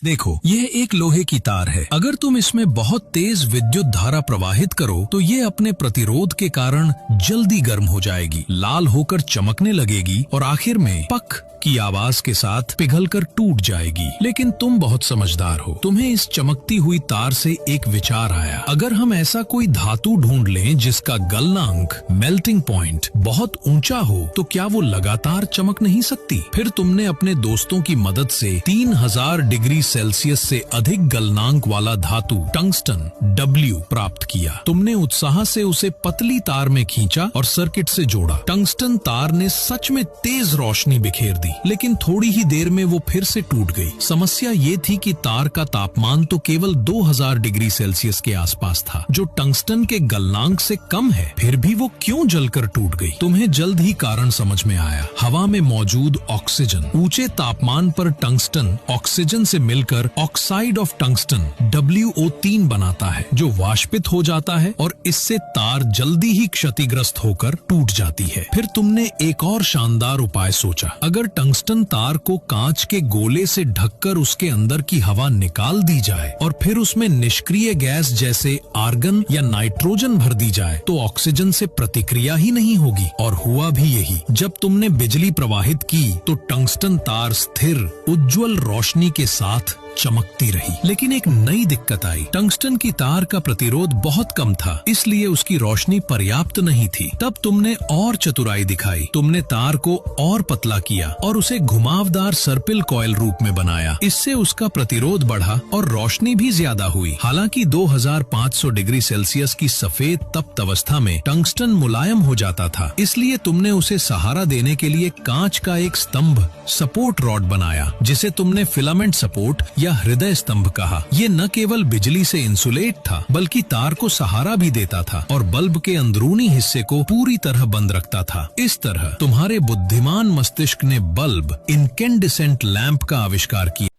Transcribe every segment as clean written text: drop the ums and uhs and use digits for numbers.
देखो, यह एक लोहे की तार है। अगर तुम इसमें बहुत तेज विद्युत धारा प्रवाहित करो तो ये अपने प्रतिरोध के कारण जल्दी गर्म हो जाएगी, लाल होकर चमकने लगेगी और आखिर में पक की आवाज के साथ पिघलकर टूट जाएगी। लेकिन तुम बहुत समझदार हो, तुम्हें इस चमकती हुई तार से एक विचार आया। अगर हम ऐसा कोई धातु ढूंढ लें जिसका गलनांक मेल्टिंग पॉइंट बहुत ऊंचा हो तो क्या वो लगातार चमक नहीं सकती? फिर तुमने अपने दोस्तों की मदद से 3000 डिग्री सेल्सियस से अधिक गलनांक वाला धातु टंगस्टन W प्राप्त किया। तुमने उत्साह से उसे पतली तार में खींचा और सर्किट से जोड़ा। टंगस्टन तार ने सच में तेज रोशनी बिखेर दी, लेकिन थोड़ी ही देर में वो फिर से टूट गई। समस्या ये थी कि तार का तापमान तो केवल 2000 डिग्री सेल्सियस के आसपास था, जो टंगस्टन के गलनांक से कम है। फिर भी वो क्यों जलकर टूट गई? तुम्हें जल्द ही कारण समझ में आया। हवा में मौजूद ऑक्सीजन ऊंचे तापमान पर टंगस्टन ऑक्सीजन से मिलकर ऑक्साइड ऑफ टंगस्टन WO3 बनाता है, जो वाष्पित हो जाता है और इससे तार जल्दी ही क्षतिग्रस्त होकर टूट जाती है। फिर तुमने एक और शानदार उपाय सोचा। अगर टंगस्टन तार को कांच के गोले से ढककर उसके अंदर की हवा निकाल दी जाए और फिर उसमें निष्क्रिय गैस जैसे आर्गन या नाइट्रोजन भर दी जाए तो ऑक्सीजन से प्रतिक्रिया ही नहीं होगी। और हुआ भी यही। जब तुमने बिजली प्रवाहित की तो टंगस्टन तार स्थिर उज्जवल रोशनी के साथ चमकती रही। लेकिन एक नई दिक्कत आई। टंगस्टन की तार का प्रतिरोध बहुत कम था, इसलिए उसकी रोशनी पर्याप्त नहीं थी। तब तुमने और चतुराई दिखाई। तुमने तार को और पतला किया और उसे घुमावदार सर्पिल कॉइल रूप में बनाया। इससे उसका प्रतिरोध बढ़ा और रोशनी भी ज्यादा हुई। हालांकि 2500 डिग्री सेल्सियस की सफेद तप्त अवस्था में टंगस्टन मुलायम हो जाता था, इसलिए तुमने उसे सहारा देने के लिए कांच का एक स्तंभ सपोर्ट रॉड बनाया, जिसे तुमने फिलामेंट सपोर्ट या हृदय स्तंभ कहा। ये न केवल बिजली से इंसुलेट था, बल्कि तार को सहारा भी देता था और बल्ब के अंदरूनी हिस्से को पूरी तरह बंद रखता था। इस तरह तुम्हारे बुद्धिमान मस्तिष्क ने बल्ब इनकेंडिसेंट लैंप का आविष्कार किया।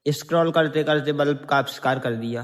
स्क्रॉल करते करते बल्ब का आविष्कार कर दिया।